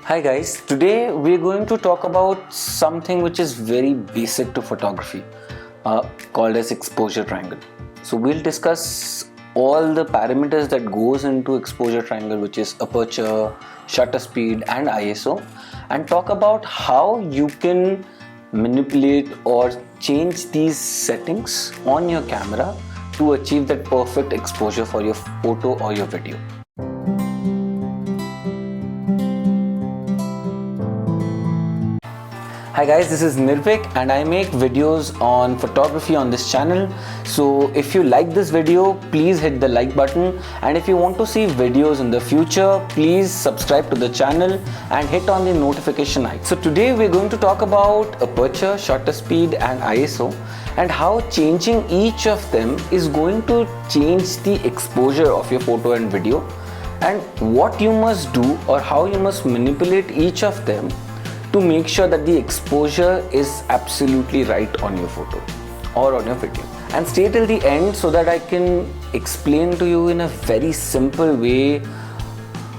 Hi guys, today we're going to talk about something which is very basic to photography called as exposure triangle. So we'll discuss all the parameters that goes into exposure triangle, which is aperture, shutter speed and ISO, and talk about how you can manipulate or change these settings on your camera to achieve that perfect exposure for your photo or your video. Hi guys, this is Nirvik and I make videos on photography on this channel. So if you like this video, please hit the like button, and if you want to see videos in the future, please subscribe to the channel and hit on the notification icon. So today we're going to talk about aperture, shutter speed and ISO, and how changing each of them is going to change the exposure of your photo and video, and what you must do or how you must manipulate each of them to make sure that the exposure is absolutely right on your photo or on your video. And stay till the end so that I can explain to you in a very simple way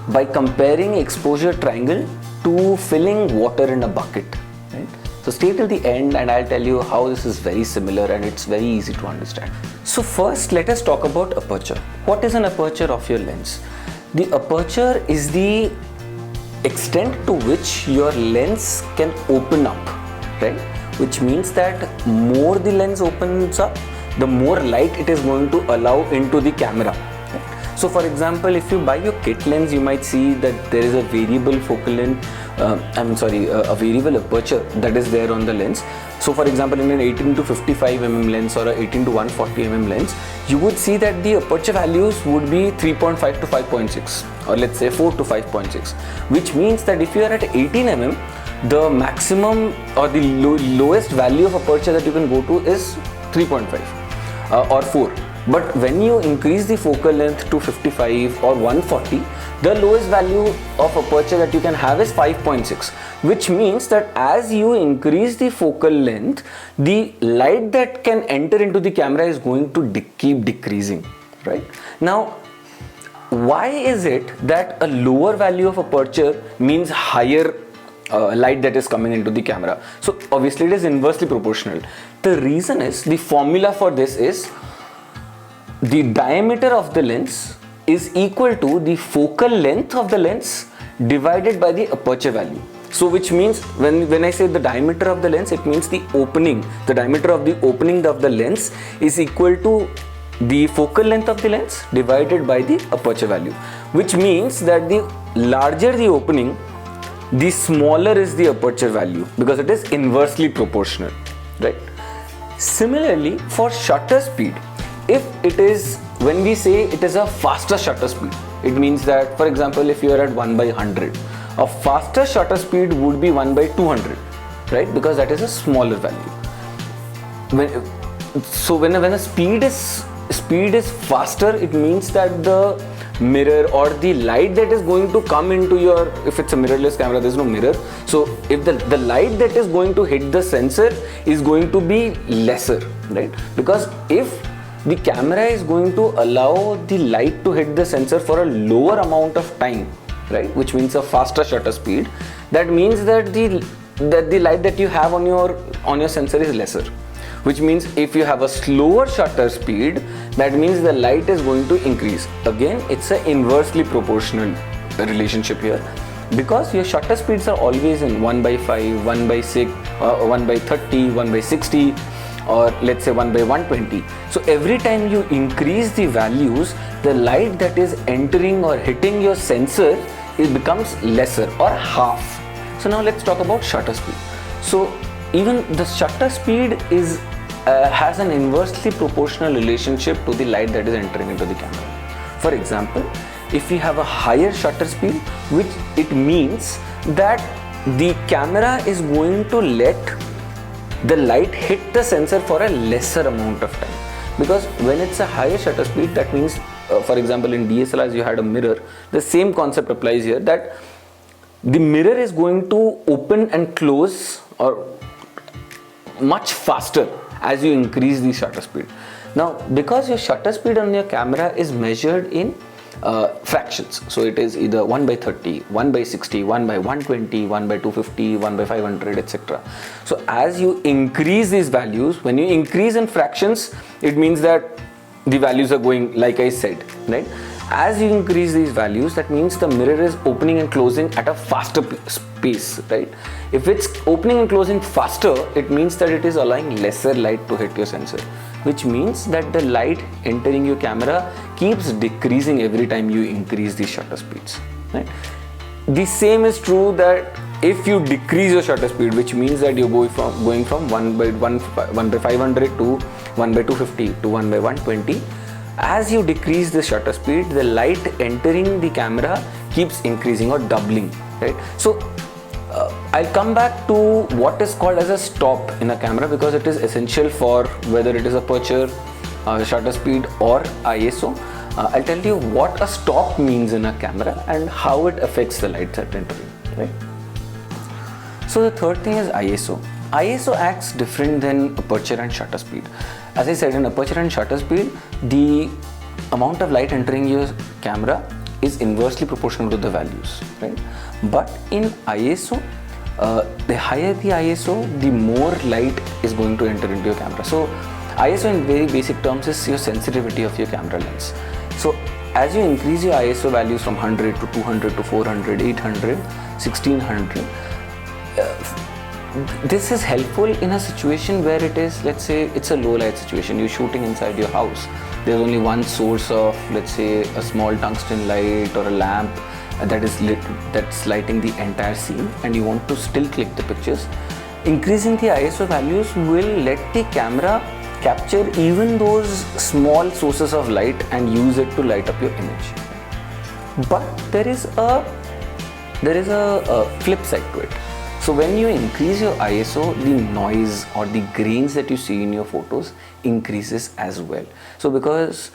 by comparing exposure triangle to filling water in a bucket. Right? So stay till the end and I'll tell you how this is very similar and it's very easy to understand. So first let us talk about aperture. What is an aperture of your lens? The aperture is the extent to which your lens can open up, right? Which means that more the lens opens up, the more light it is going to allow into the camera. Right? So for example, if you buy your kit lens, you might see that there is a variable focal length, a variable aperture that is there on the lens. So for example, in an 18 to 55 mm lens or a 18 to 140 mm lens, you would see that the aperture values would be 3.5 to 5.6, or let's say 4 to 5.6, which means that if you are at 18 mm, the maximum or the lowest value of aperture that you can go to is 3.5 or 4. But when you increase the focal length to 55 or 140, the lowest value of aperture that you can have is 5.6, which means that as you increase the focal length, the light that can enter into the camera is going to keep decreasing, right? Now, why is it that a lower value of aperture means higher light that is coming into the camera? So obviously it is inversely proportional. The reason is, the formula for this is the diameter of the lens is equal to the focal length of the lens divided by the aperture value. So which means when I say the diameter of the lens, it means the diameter of the opening of the lens is equal to the focal length of the lens divided by the aperture value, which means that the larger the opening, the smaller is the aperture value, because it is inversely proportional, right? Similarly, for shutter speed, if it is, when we say it is a faster shutter speed, it means that, for example, if you are at 1 by 100, a faster shutter speed would be 1 by 200, right? Because that is a smaller value. When a speed is faster, it means that the mirror or the light that is going to come into your, if it's a mirrorless camera, there's no mirror, so if the light that is going to hit the sensor is going to be lesser, right? Because if the camera is going to allow the light to hit the sensor for a lower amount of time, right, which means a faster shutter speed, that means that the light that you have on your sensor is lesser, which means if you have a slower shutter speed, that means the light is going to increase. Again, it's an inversely proportional relationship here, because your shutter speeds are always in 1 by 5, 1 by 6, 1 by 30, 1 by 60, or let's say 1 by 120. So every time you increase the values, the light that is entering or hitting your sensor, it becomes lesser or half. So now let's talk about shutter speed. So even the shutter speed is has an inversely proportional relationship to the light that is entering into the camera. For example, if we have a higher shutter speed, which it means that the camera is going to let the light hit the sensor for a lesser amount of time, because when it's a higher shutter speed, that means for example in DSLRs you had a mirror, the same concept applies here, that the mirror is going to open and close or much faster as you increase the shutter speed. Now because your shutter speed on your camera is measured in fractions. So it is either 1 by 30, 1 by 60, 1 by 120, 1 by 250, 1 by 500, etc. So as you increase these values, when you increase in fractions, it means that the values are going like I said, right? As you increase these values, that means the mirror is opening and closing at a faster pace, right? If it's opening and closing faster, it means that it is allowing lesser light to hit your sensor, which means that the light entering your camera keeps decreasing every time you increase the shutter speeds, right? The same is true that if you decrease your shutter speed, which means that you're going from 1 by 500 to 1 by 250 to 1 by 120, as you decrease the shutter speed, the light entering the camera keeps increasing or doubling, right? So I'll come back to what is called as a stop in a camera, because it is essential for whether it is aperture, shutter speed or ISO. I'll tell you what a stop means in a camera and how it affects the light that entering, right? So the third thing is ISO. ISO acts different than aperture and shutter speed. As I said, in aperture and shutter speed, the amount of light entering your camera is inversely proportional to the values, right? But in ISO, the higher the ISO, the more light is going to enter into your camera. So ISO in very basic terms is your sensitivity of your camera lens. So as you increase your ISO values from 100 to 200 to 400, 800, 1600, this is helpful in a situation where it is, let's say it's a low light situation, you're shooting inside your house, there's only one source of, let's say, a small tungsten light or a lamp that is lit, that's lighting the entire scene, and you want to still click the pictures. Increasing the ISO values will let the camera capture even those small sources of light and use it to light up your image. But there is a flip side to it. So when you increase your ISO, the noise or the grains that you see in your photos increases as well. So because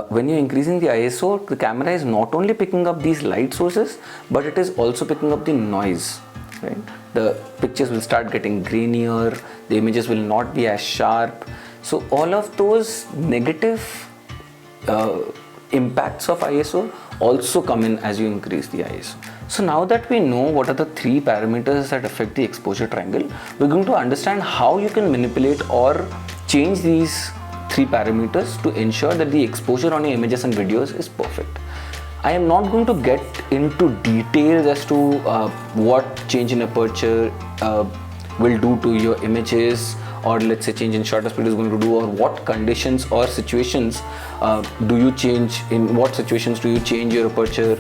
when you're increasing the ISO, the camera is not only picking up these light sources, but it is also picking up the noise, right? The pictures will start getting grainier, the images will not be as sharp. So all of those negative impacts of ISO also come in as you increase the ISO. So now that we know what are the three parameters that affect the exposure triangle, we're going to understand how you can manipulate or change these three parameters to ensure that the exposure on your images and videos is perfect. I am not going to get into details as to what change in aperture will do to your images, or let's say change in shutter speed is going to do, or what conditions or situations do you change, in what situations do you change your aperture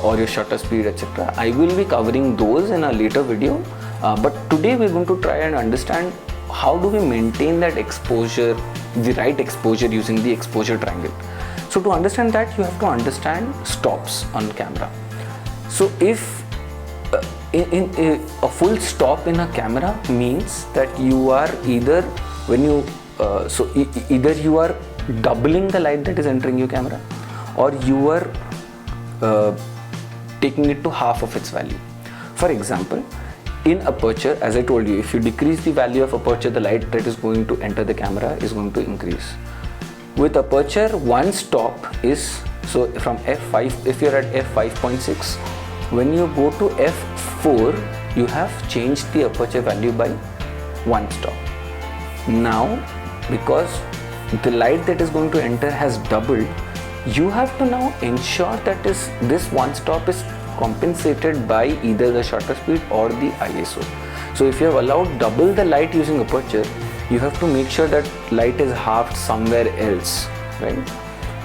or your shutter speed, etc. I will be covering those in a later video, but today we're going to try and understand how do we maintain that exposure, the right exposure using the exposure triangle. So to understand that, you have to understand stops on camera. So if in a full stop in a camera means that you are either, when you either you are doubling the light that is entering your camera, or you are taking it to half of its value. For example, in aperture, as I told you, if you decrease the value of aperture, the light that is going to enter the camera is going to increase. With aperture, one stop is, so from f5, if you're at f5.6, when you go to f4, you have changed the aperture value by one stop. Now, because the light that is going to enter has doubled, you have to now ensure that this one stop is compensated by either the shutter speed or the ISO. So if you have allowed double the light using aperture, you have to make sure that light is halved somewhere else, right?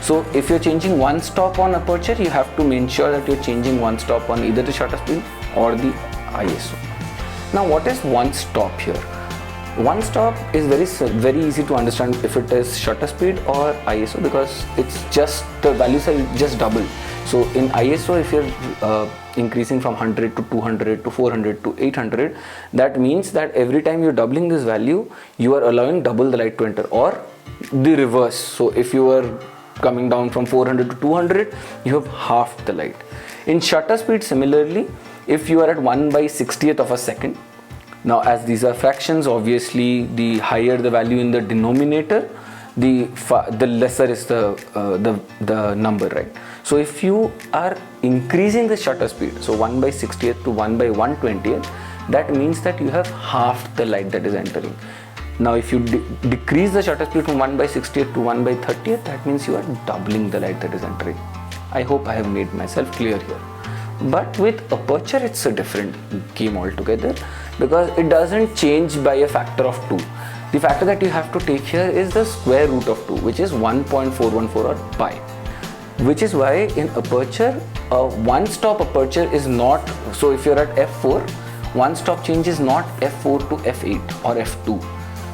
So if you're changing one stop on aperture, you have to make sure that you're changing one stop on either the shutter speed or the ISO. Now what is one stop here? One stop is very easy to understand if it is shutter speed or ISO, because it's just the values are just double. So in ISO, if you're increasing from 100 to 200 to 400 to 800, that means that every time you're doubling this value, you are allowing double the light to enter, or the reverse. So if you are coming down from 400 to 200, you have half the light. In shutter speed, similarly, if you are at 1/60th of a second, now as these are fractions, obviously the higher the value in the denominator, the lesser is the number, right? So if you are increasing the shutter speed, so 1 by 60th to 1 by 120th, that means that you have halved the light that is entering. Now if you decrease the shutter speed from 1 by 60th to 1 by 30th, that means you are doubling the light that is entering. I hope I have made myself clear here. But with aperture, it's a different game altogether, because it doesn't change by a factor of 2. The factor that you have to take here is the square root of 2, which is 1.414 or pi. Which is why in aperture, one stop aperture is not, so if you're at f4, one stop change is not f4 to f8 or f2.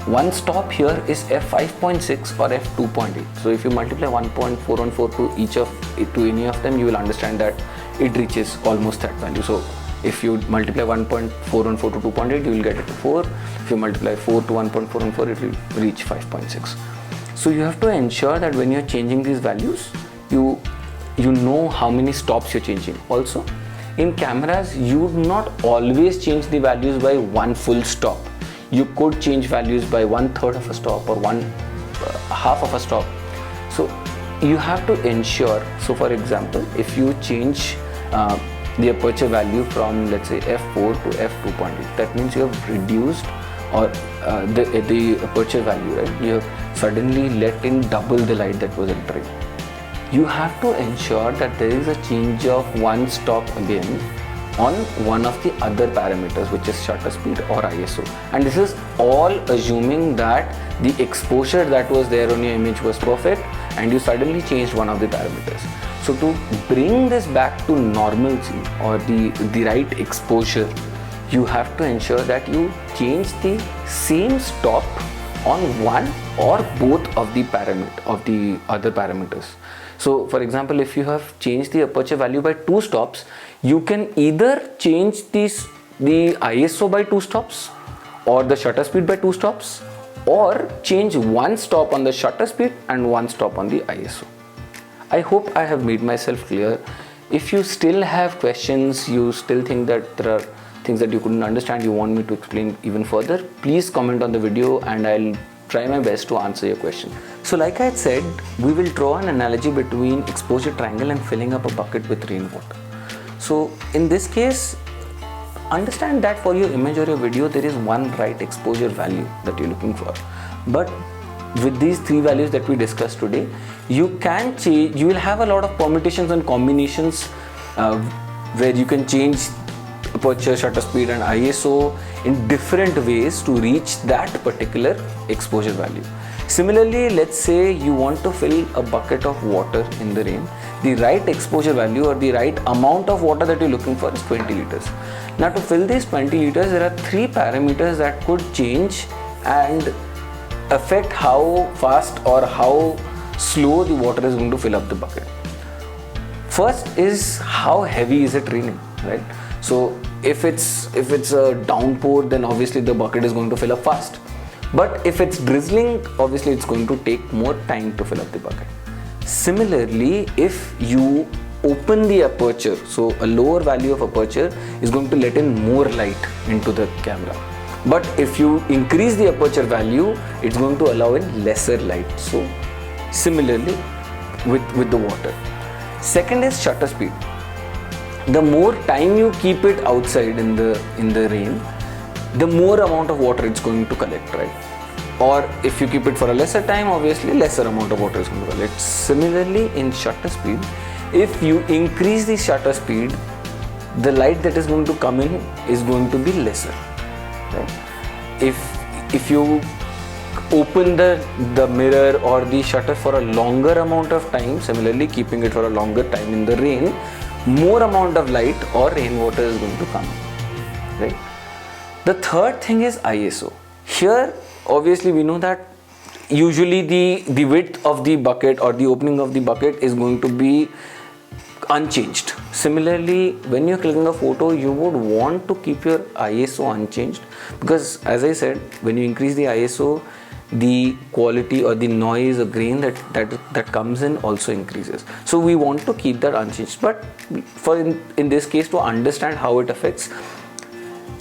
One stop here is f5.6 or f2.8. So if you multiply 1.414 to any of them, you will understand that it reaches almost that value. So if you multiply 1.414 to 2.8, you will get it to 4. If you multiply 4 to 1.414, it will reach 5.6. So you have to ensure that when you're changing these values, you know how many stops you're changing. Also, in cameras, you do not always change the values by one full stop. You could change values by 1/3 of a stop or half of a stop. So you have to ensure. So for example, if you change the aperture value from, let's say, f4 to f2.8, that means you have reduced the aperture value, right? You have suddenly let in double the light that was entering. You have to ensure that there is a change of one stop again on one of the other parameters, which is shutter speed or ISO. And this is all assuming that the exposure that was there on your image was perfect and you suddenly changed one of the parameters. So to bring this back to normalcy or the right exposure, you have to ensure that you change the same stop on one or both of the other parameters. So for example, if you have changed the aperture value by 2 stops, you can either change the ISO by 2 stops or the shutter speed by 2 stops, or change 1 stop on the shutter speed and 1 stop on the ISO. I hope I have made myself clear. If you still have questions, you still think that there are things that you couldn't understand, you want me to explain even further, please comment on the video and I'll try my best to answer your question. So like I had said, we will draw an analogy between exposure triangle and filling up a bucket with rainwater. So in this case, understand that for your image or your video, there is one right exposure value that you're looking for. But with these 3 values that we discussed today, you can change, you will have a lot of permutations and combinations where you can change aperture, shutter speed and ISO in different ways to reach that particular exposure value. Similarly, let's say you want to fill a bucket of water in the rain. The right exposure value or the right amount of water that you're looking for is 20 liters. Now to fill these 20 liters, there are 3 parameters that could change and affect how fast or how slow the water is going to fill up the bucket. First is how heavy is it raining, right? So if it's a downpour, then obviously the bucket is going to fill up fast. But if it's drizzling, obviously it's going to take more time to fill up the bucket. Similarly, if you open the aperture, so a lower value of aperture is going to let in more light into the camera. But if you increase the aperture value, it's going to allow in lesser light. So similarly with the water. Second is shutter speed. The more time you keep it outside in the rain, the more amount of water it's going to collect, right? Or if you keep it for a lesser time, obviously lesser amount of water is going to collect. Similarly, in shutter speed, if you increase the shutter speed, the light that is going to come in is going to be lesser, right? If you open the mirror or the shutter for a longer amount of time, similarly keeping it for a longer time in the rain, more amount of light or rainwater is going to come, right? The third thing is ISO. Here, obviously we know that usually the width of the bucket or the opening of the bucket is going to be unchanged. Similarly, when you're clicking a photo, you would want to keep your ISO unchanged, because as I said, when you increase the ISO, the quality or the noise or grain that comes in also increases. So we want to keep that unchanged. But for in this case, to understand how it affects,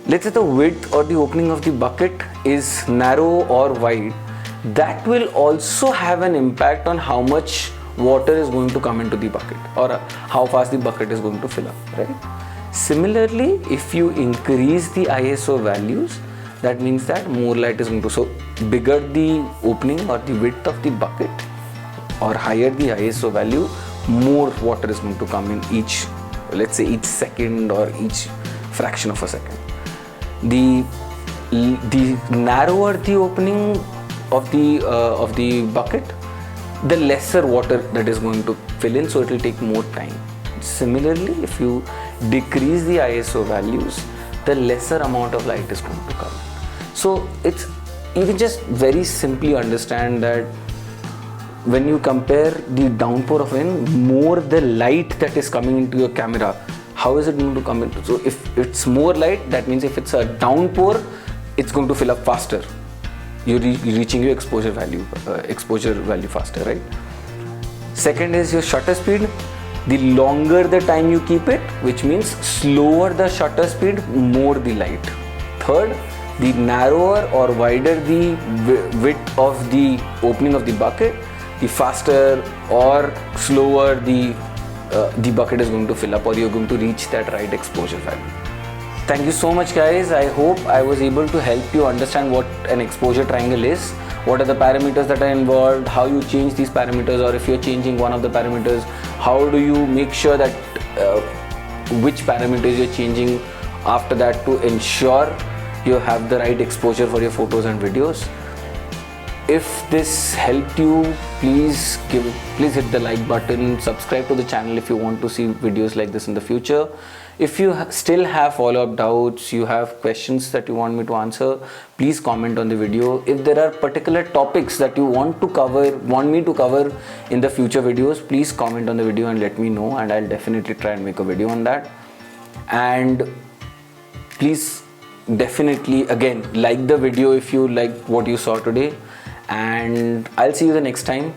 let's say the width or the opening of the bucket is narrow or wide, that will also have an impact on how much water is going to come into the bucket, or how fast the bucket is going to fill up, right? Similarly, if you increase the ISO values, that means that more light is going to, so bigger the opening or the width of the bucket or higher the ISO value, more water is going to come in each, let's say each second or each fraction of a second. The narrower the opening of the bucket, the lesser water that is going to fill in, so it will take more time. Similarly, if you decrease the ISO values, the lesser amount of light is going to come. So it's, you can just very simply understand that when you compare the downpour of rain, more the light that is coming into your camera, how is it going to come into? So if it's more light, that means if it's a downpour, it's going to fill up faster. You're reaching your exposure value faster, right? Second is your shutter speed. The longer the time you keep it, which means slower the shutter speed, more the light. Third, the narrower or wider the width of the opening of the bucket, the faster or slower the bucket is going to fill up, or you're going to reach that right exposure value. Thank you so much, guys. I hope I was able to help you understand what an exposure triangle is, what are the parameters that are involved, how you change these parameters, or if you're changing one of the parameters, how do you make sure that which parameters you're changing after that to ensure you have the right exposure for your photos and videos. If this helped you, please hit the like button, subscribe to the channel if you want to see videos like this in the future. If you still have follow-up doubts, you have questions that you want me to answer, please comment on the video. If there are particular topics that you want me to cover in the future videos, please comment on the video and let me know, and I'll definitely try and make a video on that. And please definitely again like the video if you liked what you saw today, and I'll see you the next time.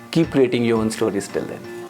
Keep creating your own stories till then.